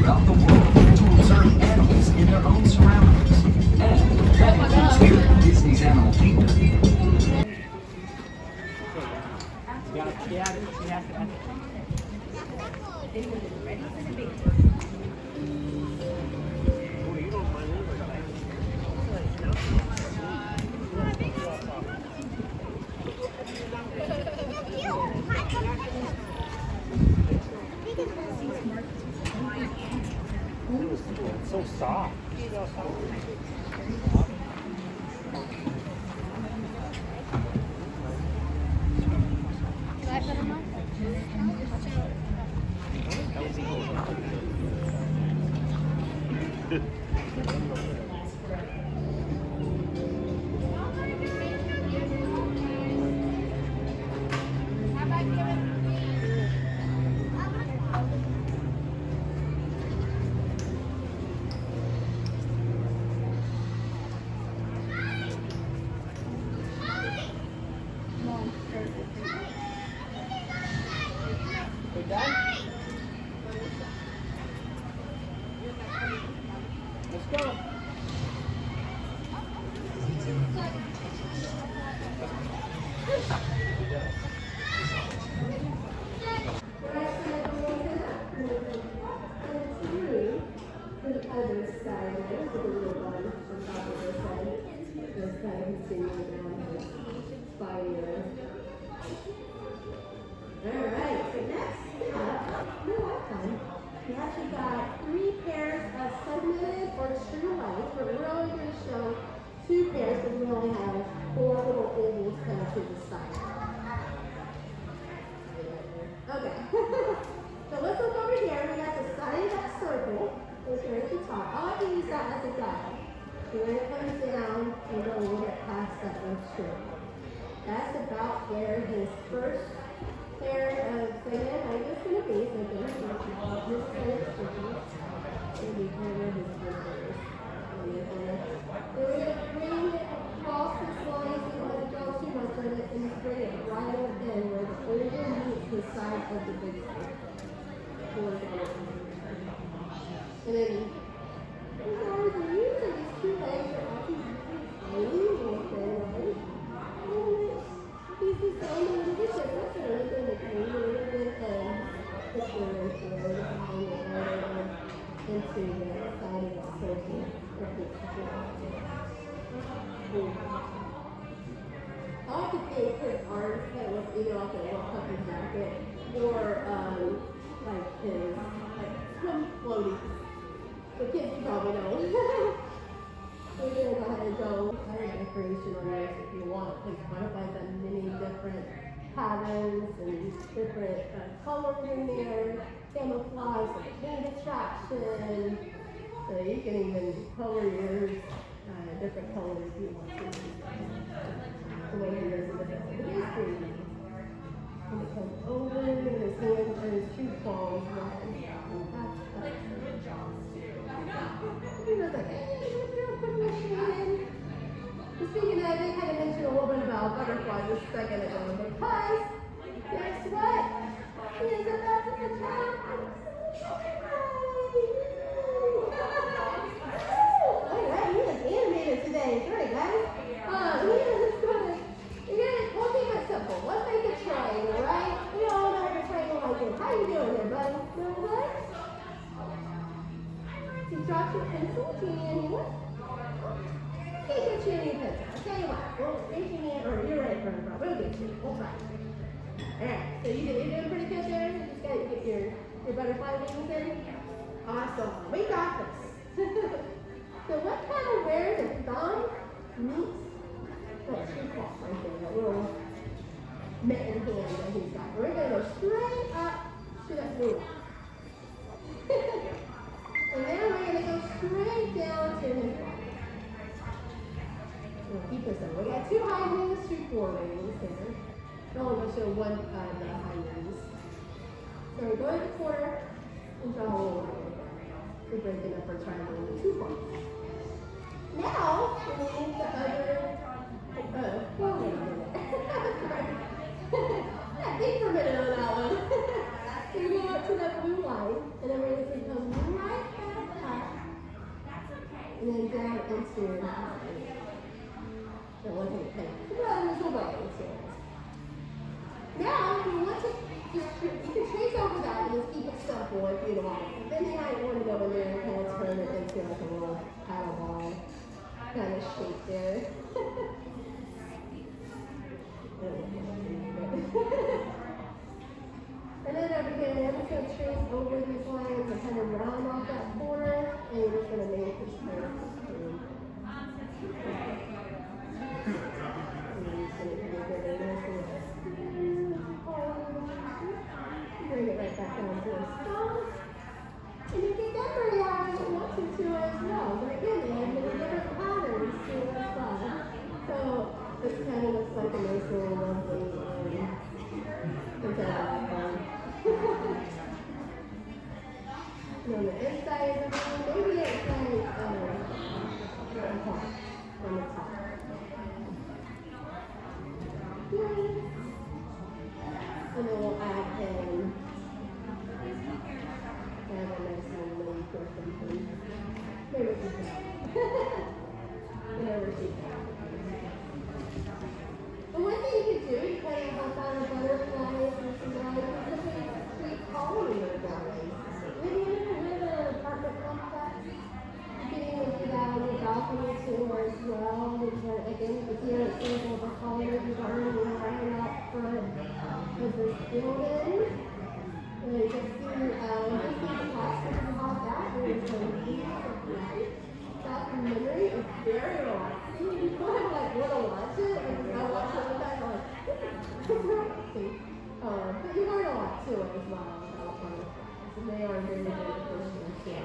throughout the world to observe animals in their own surroundings. And that includes here at Disney's Animal Kingdom. It's so soft. Let's go. Alright, so next up, we actually got 3 pairs of segmented or true lights. We're really going to show 2 pairs because we only have 4 little ovals coming to the side. Okay. So let's look over here. We got the side of that circle, which is at the top. I like to use that as a guide. So when it comes down, we go a little bit past that one circle. That's about where his first pair of segmented light is going to be. So this is his circle. Maybe where his first is. So we're going to bring it across this line so we don't let it go too much on it, and just bring it right up in where the oval meets the side of the big circle. And then, as we use these 2 legs are actually unusual thing, right? He's just going a little bit different, so we're going to bring a little bit of the forward into the side of the circle. I like to think his arms kind of look either like a little puppy jacket or like his swim floaties. The kids probably know. We're going to go ahead and go color decoration on this if you want. Because butterflies have many different patterns and different colors in there. Camouflage, like paint attraction. So you can even color yours different colors if you want to. The way he does it. It is pretty neat. And it comes over and his hands and his 2 claws right. He was like, hey, let's go put my shade in. So speaking of, they kind of mentioned a little bit about butterflies just a second ago, because guess what? He is about to attack. Alright, he is animated today. Great, guys. We'll keep it simple. Let's make a triangle, right? We all know what a triangle like this. How you doing there, buddy? Doing good? You dropped your pencil, Jenny. Take your Jenny pencil. I'll tell you what. We'll raise your hand, or you're ready for it. We'll get you. We'll try. Alright, so you're doing pretty good there. You just gotta get your butterfly wings in. Awesome. We got this. So what kind of where the thumb meets that 2 claws right there, that little mitten hand that he's got. We're gonna go straight up to that blue line. And then we're going to go straight down to his body. We'll keep this up. We got 2 hind wings, 2 forewings here. I'm only going to show 1 the hind wings. So we go to the corner and draw a little line. We're breaking up our triangle into 2 parts. Now, we need the other forewing in it. Yeah, think for a minute on that one. So we go up to that blue line, and then we're going to come right and then down into the wasn't like there's no way into it. Now, if you want to just you can trace over that and just keep it simple if you want. Then you might want to go in there and kind of turn it into like a little paddle ball kind of shape there. And then over here, I'm just going to trace over these lines and kind of round off that corner, and you're just going to make this curve. Bring it right back down to a stop. And you can decorate out if you want to as well. But again, they have many different patterns to it as well. So this kind of looks like a nice little lovely and on the inside of the room, maybe it's like on the top. And then we'll add in a nice little link or something. Maybe it's whatever she can. But one thing you could do, you kind of have on a butterfly or something like that, you could create pollinator gardens. Maybe you can live in an apartment complex. You can even do that on your balcony too as well. Again, you can see an example of a pollinator garden right out front of this building. And you can see this is the house that you have that. There's some beautiful that memory is very relaxing. You kind of like want to watch it, and I watch it and I'm like, it's relaxing. But you learn a lot too as well about butterflies, and they are very, very personal too.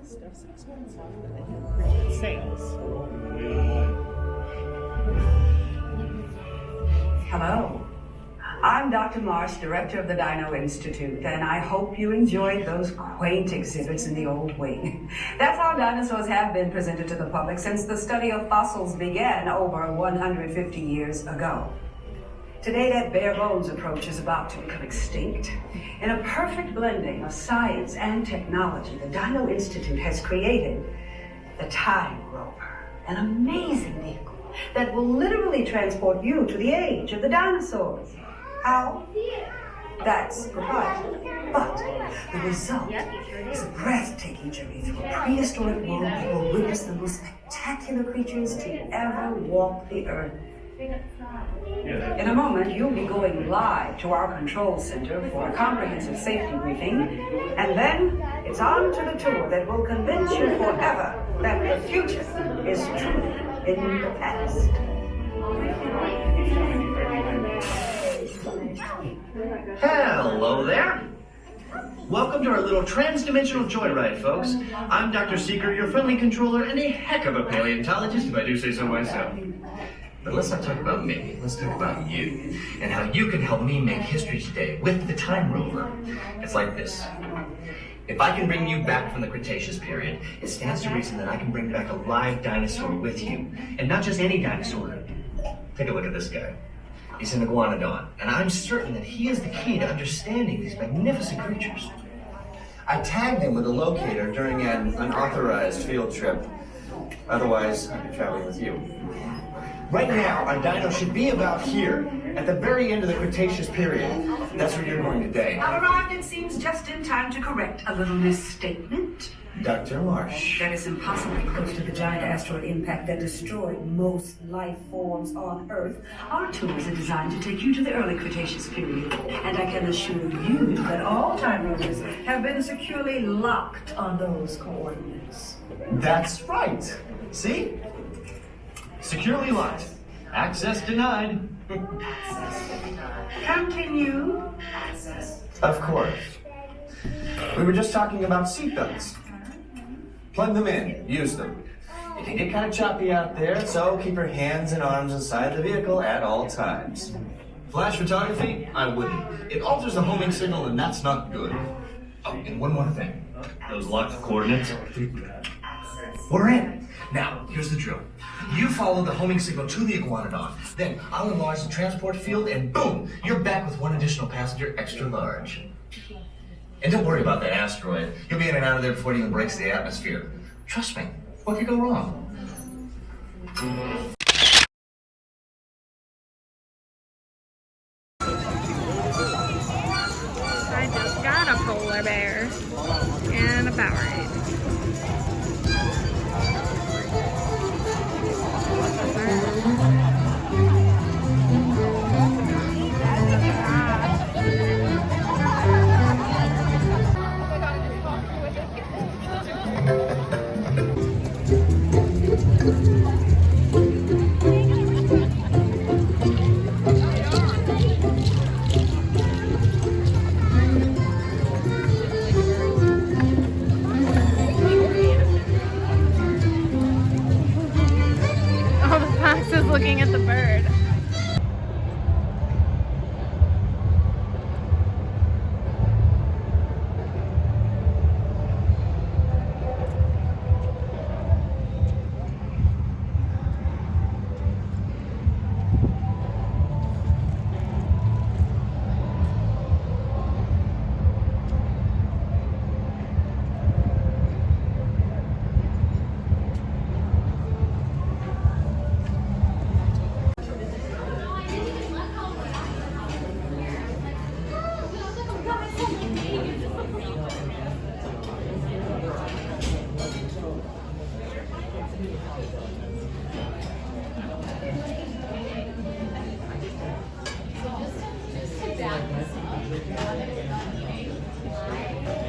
Stuff's expensive, but they have pretty good sales. Hello. I'm Dr. Marsh, director of the Dino Institute, and I hope you enjoyed those quaint exhibits in the old wing. That's how dinosaurs have been presented to the public since the study of fossils began over 150 years ago. Today, that bare bones approach is about to become extinct. In a perfect blending of science and technology, the Dino Institute has created the Time Rover, an amazing vehicle that will literally transport you to the age of the dinosaurs. How? That's proprietary. But the result is a breathtaking journey through a prehistoric world that will witness the most spectacular creatures to ever walk the earth. In a moment, you'll be going live to our control center for a comprehensive safety briefing, and then it's on to the tour that will convince you forever that the future is truly in the past. Hello there. Welcome to our little trans-dimensional joyride, folks. I'm Dr. Seeker, your friendly controller, and a heck of a paleontologist, if I do say so myself. But let's not talk about me. Let's talk about you, and how you can help me make history today with the Time Rover. It's like this. If I can bring you back from the Cretaceous period, it stands to reason that I can bring back a live dinosaur with you. And not just any dinosaur. Take a look at this guy. He's an iguanodon, and I'm certain that he is the key to understanding these magnificent creatures. I tagged him with a locator during an unauthorized field trip. Otherwise, I'd be traveling with you. Right now, our dino should be about here, at the very end of the Cretaceous period. That's where you're going today. I've arrived, it seems, just in time to correct a little misstatement. Dr. Marsh. That is impossibly close to the giant asteroid impact that destroyed most life forms on Earth. Our tours are designed to take you to the early Cretaceous period, and I can assure you that all time runners have been securely locked on those coordinates. That's right. See? Securely locked. Access denied. Continue. Of course. We were just talking about seatbelts. Plug them in, use them. It can get kind of choppy out there, so keep your hands and arms inside the vehicle at all times. Flash photography? I wouldn't. It alters the homing signal, and that's not good. Oh, and one more thing. Those locked coordinates? We're in. Now, here's the drill. You follow the homing signal to the iguanodon. Then I'll enlarge the transport field, and boom! You're back with one additional passenger extra large. And don't worry about that asteroid. You'll be in and out of there before it even breaks the atmosphere. Trust me, what could go wrong? I just got a polar bear and a Powerade. Oh, the fox is looking at the bird.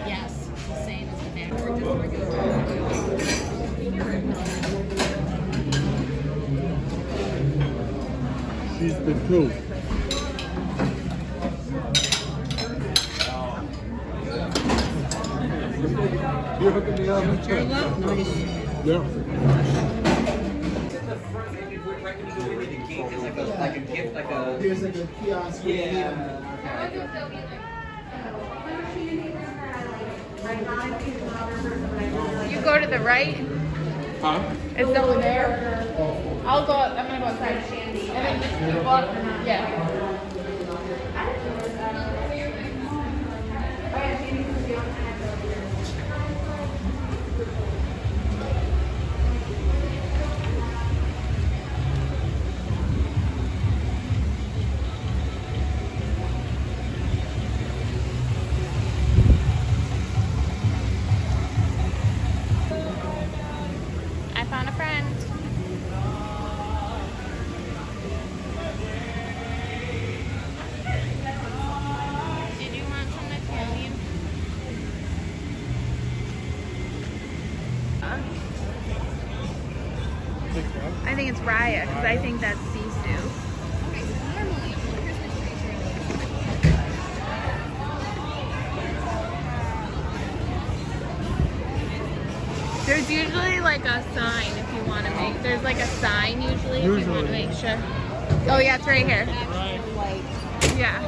Yes, the same as the She's the truth. You're hooking me up. Yeah. Like a gift, like a. Here's like a kiosk. Yeah. You go to the right. Huh? It's over there. I'll go. I'm gonna go outside. And then just keep walking. Yeah. I found a friend. Did you want some Italian? I think it's Raya because I think that's Sisu. There's usually like a sign if you want to make. There's like a sign usually if you want to make sure. Oh yeah, it's right here. Yeah.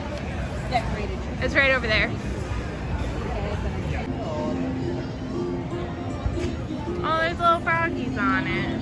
It's right over there. Oh, there's little froggies on it.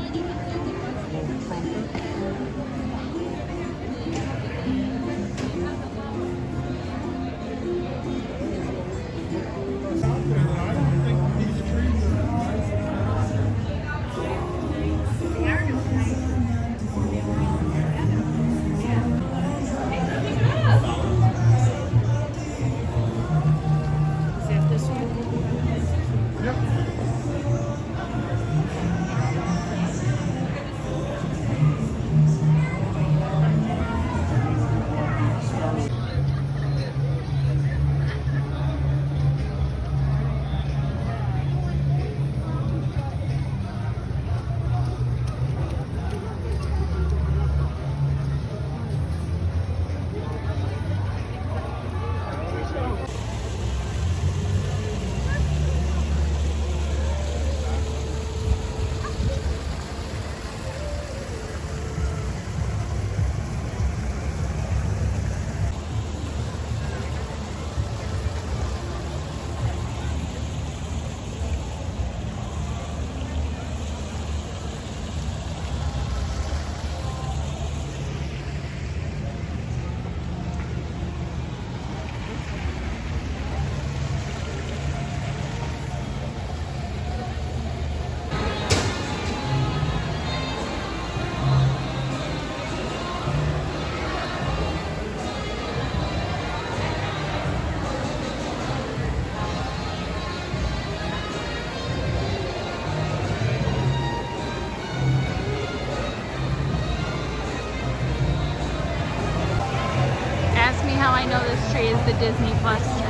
tree is the Disney Plus tree.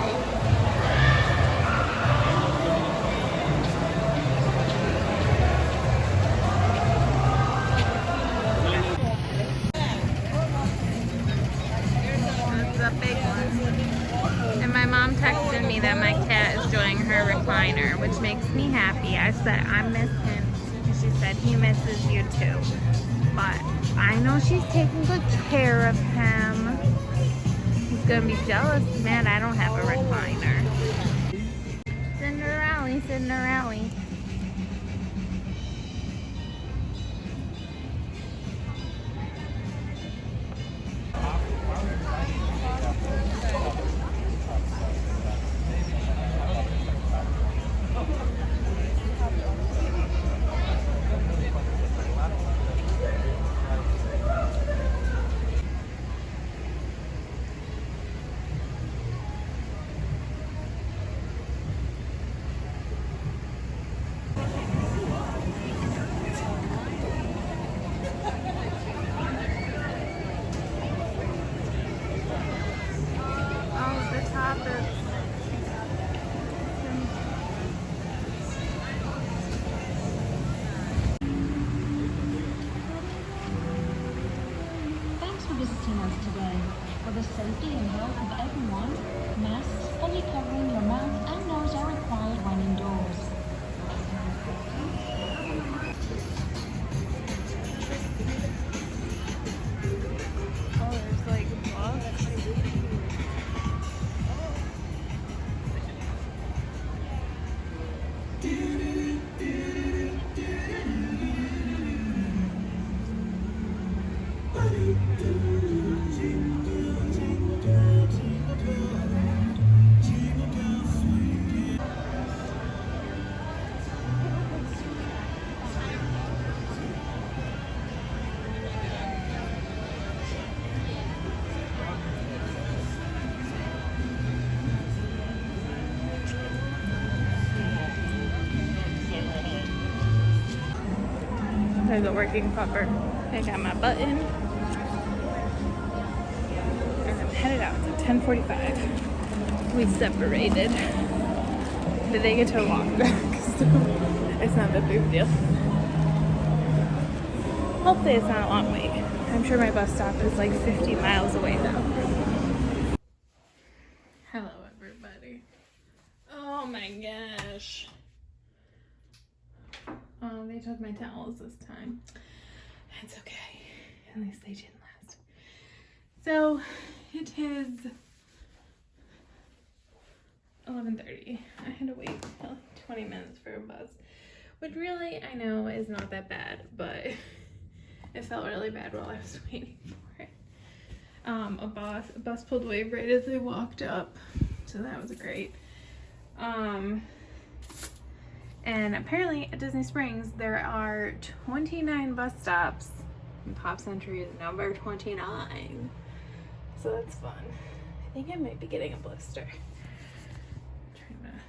The big one. And my mom texted me that my cat is enjoying her recliner, which makes me happy. I said, I miss him. And she said, he misses you too. But I know she's taking good care of him. He's gonna be jealous, man, I don't have a recliner. Cinderella, Cinderella. Thanks for visiting us today. For the safety and health of everyone, masks only covering your mouth and nose are required when indoors. Oh, there's like blocks. There's a working pupper. I got my button. And I'm headed out. It's 10:45. We separated. But they get to walk back, so it's not that big a deal. Hopefully it's not a long wait. I'm sure my bus stop is like 50 miles away though. Hello everybody. Oh my gosh. Oh, they took my towels this time. It's okay. At least they didn't last. So, it is 11:30. I had to wait like 20 minutes for a bus. Which really, I know, is not that bad, but it felt really bad while I was waiting for it. A bus pulled away right as I walked up. So that was great. And apparently at Disney Springs, there are 29 bus stops. And Pop Century is number 29. So that's fun. I think I might be getting a blister. I'm trying to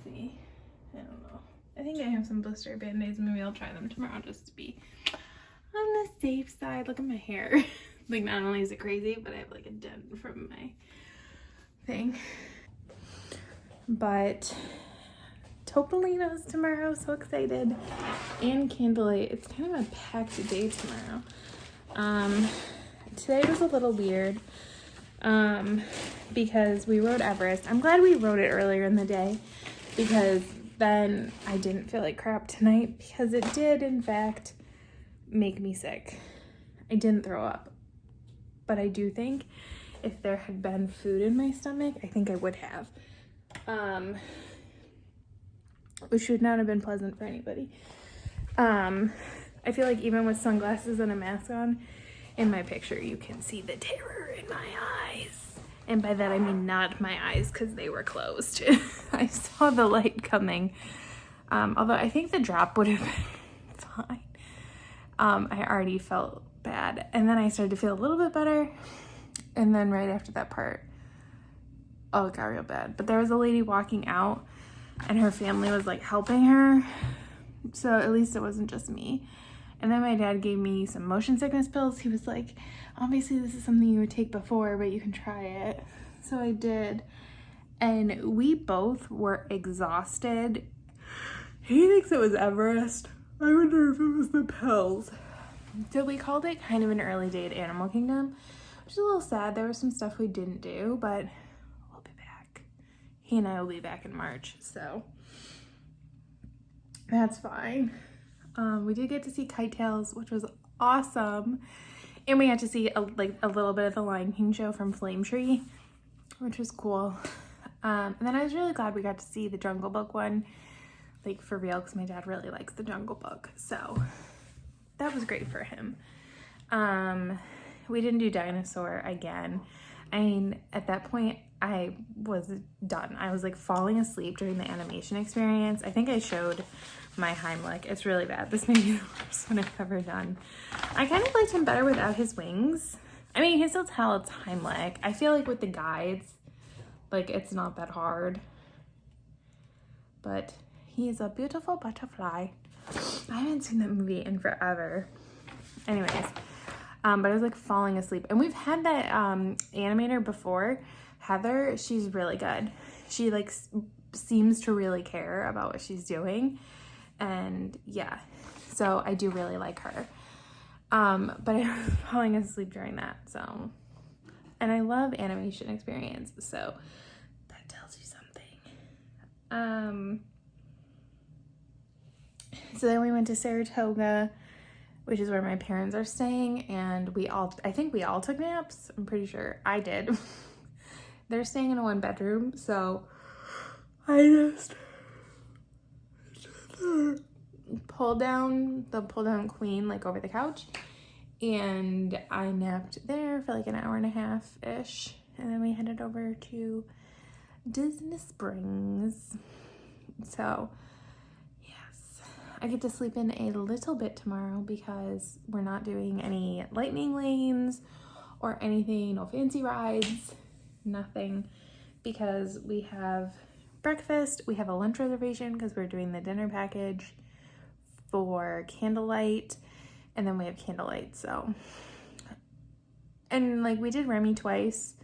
see. I don't know. I think I have some blister band-aids. Maybe I'll try them tomorrow just to be on the safe side. Look at my hair. Like, not only is it crazy, but I have like a dent from my thing. But Topolino's tomorrow, so excited. And Candlelight. It's kind of a packed day tomorrow. Today was a little weird because we rode Everest. I'm glad we rode it earlier in the day because then I didn't feel like crap tonight because it did in fact make me sick. I didn't throw up, but I do think if there had been food in my stomach, I think I would have. Which would not have been pleasant for anybody. I feel like even with sunglasses and a mask on, in my picture you can see the terror in my eyes. And by that I mean not my eyes because they were closed. I saw the light coming. Although I think the drop would have been fine. I already felt bad. And then I started to feel a little bit better. And then right after that part, oh, it got real bad. But there was a lady walking out and her family was like helping her. So at least it wasn't just me. And then my dad gave me some motion sickness pills. He was like, obviously this is something you would take before, but you can try it. So I did. And we both were exhausted. He thinks it was Everest. I wonder if it was the pills. So we called it kind of an early day at Animal Kingdom, which is a little sad. There was some stuff we didn't do, but we'll be back. He and I will be back in March, so that's fine. We did get to see Kite Tails, which was awesome. And we got to see a little bit of the Lion King show from Flame Tree, which was cool. And then I was really glad we got to see the Jungle Book one, like for real, because my dad really likes the Jungle Book. So that was great for him. We didn't do Dinosaur again. I mean, at that point, I was done. I was like falling asleep during the animation experience. I think I showed my Heimlich. It's really bad. This may be the worst one I've ever done. I kind of liked him better without his wings. I mean, you can still tell it's Heimlich. I feel like with the guides, like it's not that hard. But he is a beautiful butterfly. I haven't seen that movie in forever. Anyways, but I was like falling asleep. And we've had that animator before. Heather, she's really good. She like seems to really care about what she's doing. And yeah, so I do really like her. But I was falling asleep during that, so. And I love animation experience, so that tells you something. So then we went to Saratoga, which is where my parents are staying, and I think we all took naps. I'm pretty sure I did. They're staying in a 1-bedroom, so I just pulled down the pull-down queen like over the couch, and I napped there for like an hour and a half-ish, and then we headed over to Disney Springs. So yes, I get to sleep in a little bit tomorrow because we're not doing any lightning lanes or anything, no fancy rides, nothing, because we have breakfast, we have a lunch reservation because we're doing the dinner package for candlelight, and then we have candlelight. So, and like we did Remy twice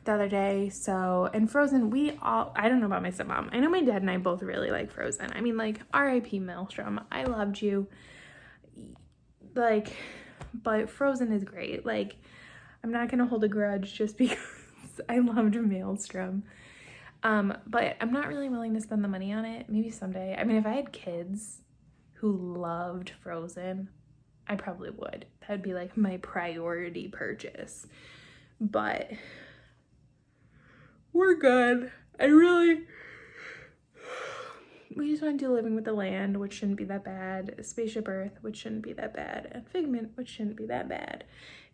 the other day, so, and Frozen, I don't know about my stepmom, I know my dad and I both really like Frozen. I mean, like, R.I.P. Maelstrom, I loved you, like, but Frozen is great. Like, I'm not gonna hold a grudge just because I loved Maelstrom. But I'm not really willing to spend the money on it. Maybe someday. I mean, if I had kids who loved Frozen, I probably would. That'd be like my priority purchase. But we're good. We just want to do Living with the Land, which shouldn't be that bad. Spaceship Earth, which shouldn't be that bad. And Figment, which shouldn't be that bad.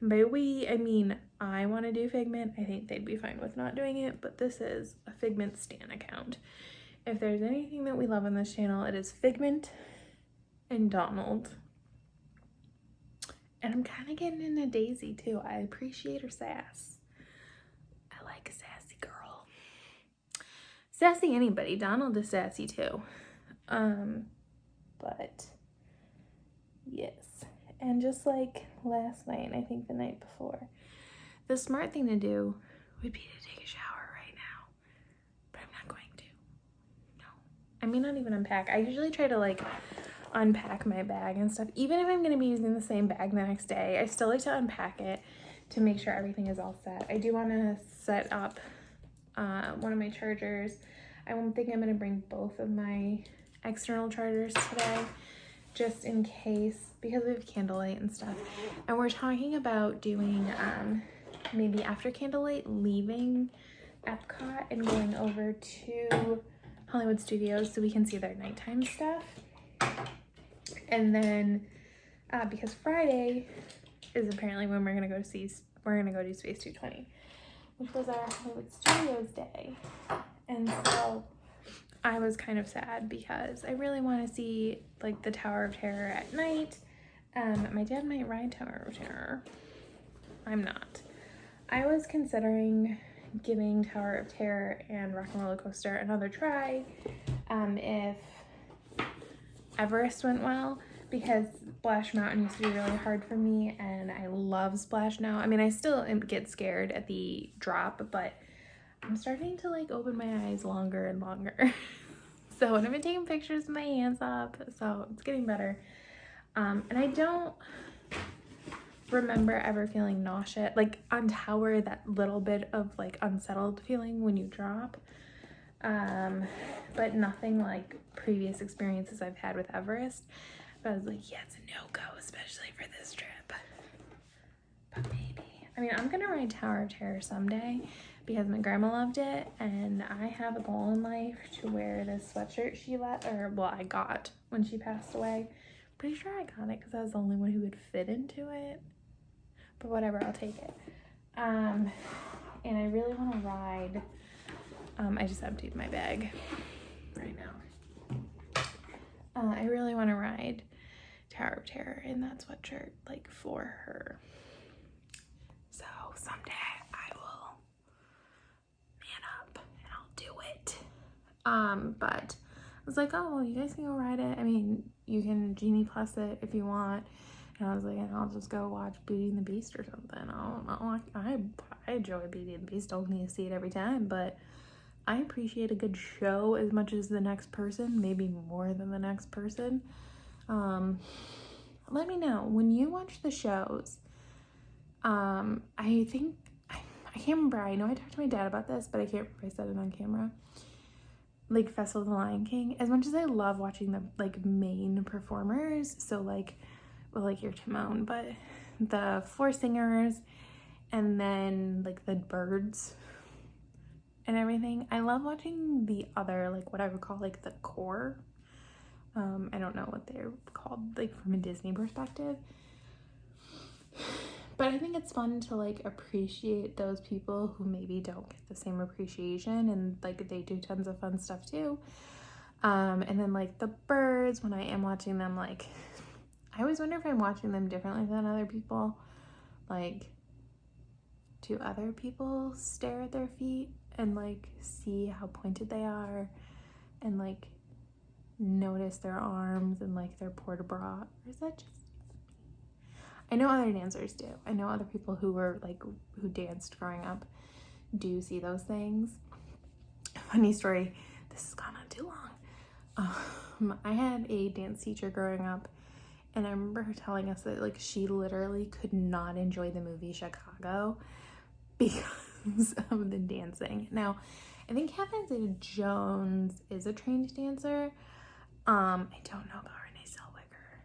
And by we, I mean I want to do Figment. I think they'd be fine with not doing it, but this is a Figment stan account. If there's anything that we love on this channel, it is Figment and Donald. And I'm kind of getting into Daisy too. I appreciate her sass. I like a sassy girl. Sassy anybody. Donald is sassy too. But yes. And just like last night, I think the night before, the smart thing to do would be to take a shower right now. But I'm not going to. No. I may not even unpack. I usually try to like unpack my bag and stuff. Even if I'm going to be using the same bag the next day, I still like to unpack it to make sure everything is all set. I do want to set up one of my chargers. I think I'm going to bring both of my external chargers today, just in case, because we have candlelight and stuff. And we're talking about doing maybe after candlelight, leaving Epcot and going over to Hollywood Studios so we can see their nighttime stuff. And then because Friday is apparently when we're gonna go do Space 220, which was our Hollywood Studios day. And so I was kind of sad because I really want to see like the Tower of Terror at night. My dad might ride Tower of Terror. I'm not. I was considering giving Tower of Terror and Rock and Roller Coaster another try if Everest went well, because Splash Mountain used to be really hard for me, and I love Splash now. I mean, I still get scared at the drop, but I'm starting to like open my eyes longer and longer. So, and I've been taking pictures with my hands up, so it's getting better. And I don't remember ever feeling nausea. Like on Tower, that little bit of like unsettled feeling when you drop. But nothing like previous experiences I've had with Everest. But I was like, yeah, it's a no-go, especially for this trip. But maybe. I mean, I'm gonna ride Tower of Terror someday because my grandma loved it, and I have a goal in life to wear this sweatshirt she I got when she passed away. Pretty sure I got it because I was the only one who would fit into it. But whatever, I'll take it. And I really want to ride. I just emptied my bag right now. I really want to ride Tower of Terror in that sweatshirt, like for her. So someday I will man up and I'll do it. But I was like, oh, well, you guys can go ride it. I mean, you can Genie Plus it if you want. And I was like, and I'll just go watch Beauty and the Beast or something. I don't know. I enjoy Beauty and the Beast. Don't need to see it every time, but I appreciate a good show as much as the next person, maybe more than the next person. Let me know when you watch the shows. I think I can't remember. I know I talked to my dad about this, but I can't remember if I said it on camera. Like Festival of the Lion King, as much as I love watching the like main performers, so like, well, like your Timon, but the four singers and then like the birds and everything, I love watching the other, like what I would call like the core. I don't know what they're called like from a Disney perspective, but I think it's fun to like appreciate those people who maybe don't get the same appreciation, and like they do tons of fun stuff too. And then like the birds, when I am watching them, like I always wonder if I'm watching them differently than other people. Like, do other people stare at their feet and like see how pointed they are and like notice their arms and like their port-a-bras, or is that just me? I know other dancers do. I know other people who were like who danced growing up do see those things. Funny story, this has gone on too long. I had a dance teacher growing up, and I remember her telling us that like she literally could not enjoy the movie Chicago because of the dancing. Now, I think Catherine Zeta-Jones is a trained dancer. I don't know about Renee Zellweger.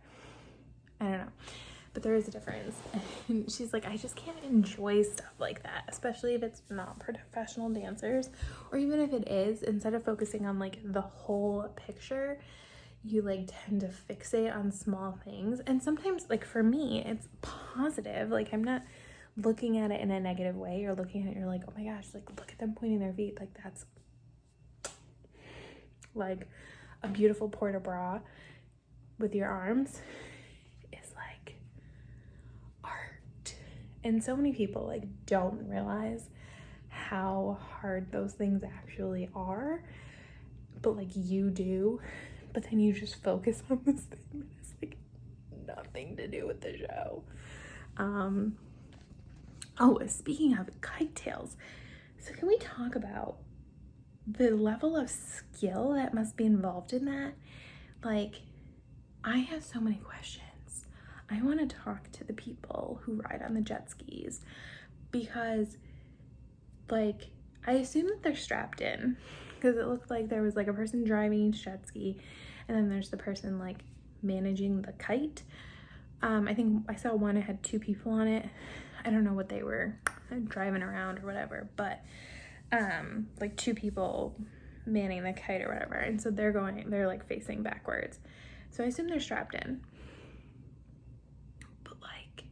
I don't know, but there is a difference. And she's like, I just can't enjoy stuff like that, especially if it's not professional dancers, or even if it is, instead of focusing on like the whole picture, you like tend to fixate on small things. And sometimes like for me, it's positive. Like I'm not looking at it in a negative way. You're looking at it, you're like, oh my gosh, like look at them pointing their feet. Like that's like a beautiful port-a-bras with your arms is like art. And so many people like don't realize how hard those things actually are, but like you do. But then you just focus on this thing that has like nothing to do with the show. Oh, speaking of kite tails, so can we talk about the level of skill that must be involved in that? Like, I have so many questions. I want to talk to the people who ride on the jet skis, because like I assume that they're strapped in, because it looked like there was like a person driving each jet ski, and then there's the person like managing the kite. I think I saw one, it had two people on it. I don't know what they were driving around or whatever, but like two people manning the kite or whatever. And so they're like facing backwards. So I assume they're strapped in. But like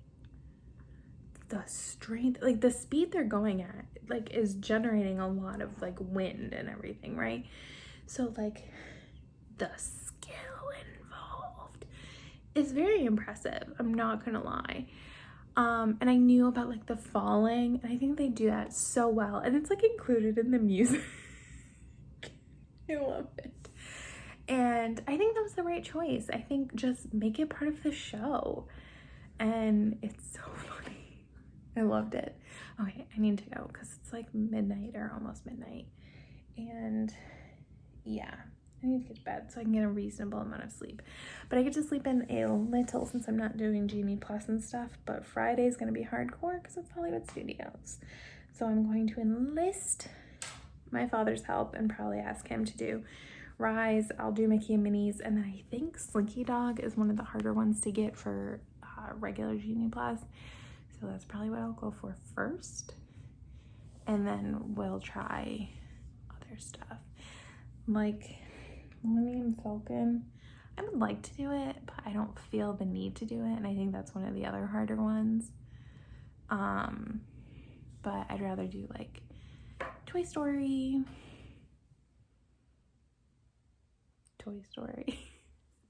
the strength, like the speed they're going at, like is generating a lot of like wind and everything, right? So like the skill involved is very impressive. I'm not gonna lie. And I knew about like the falling, and I think they do that so well, and it's like included in the music. I love it. And I think that was the right choice. I think just make it part of the show. And it's so funny. I loved it. Okay, I need to go because it's like midnight or almost midnight. And yeah, I need to get to bed so I can get a reasonable amount of sleep. But I get to sleep in a little since I'm not doing Genie Plus and stuff. But Friday is going to be hardcore because it's Hollywood Studios. So I'm going to enlist my father's help and probably ask him to do Rise. I'll do Mickey and Minnie's. And then I think Slinky Dog is one of the harder ones to get for regular Genie Plus. So that's probably what I'll go for first. And then we'll try other stuff. Like Millennium Falcon, I would like to do it, but I don't feel the need to do it. And I think that's one of the other harder ones. But I'd rather do like Toy Story,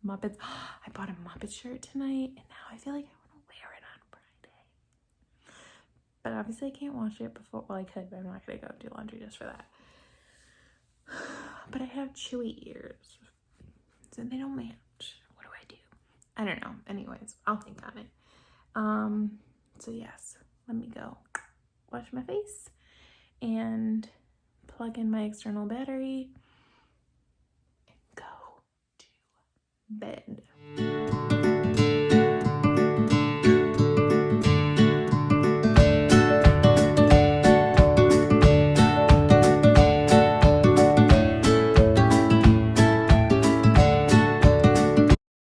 Muppets. I bought a Muppet shirt tonight, and now I feel like I want to wear it on Friday. But obviously I can't wash it before, well I could, but I'm not gonna go do laundry just for that. But I have chewy ears, so they don't match. What do I do? I don't know. Anyways, I'll think on it. So yes, let me go wash my face and plug in my external battery and go to bed.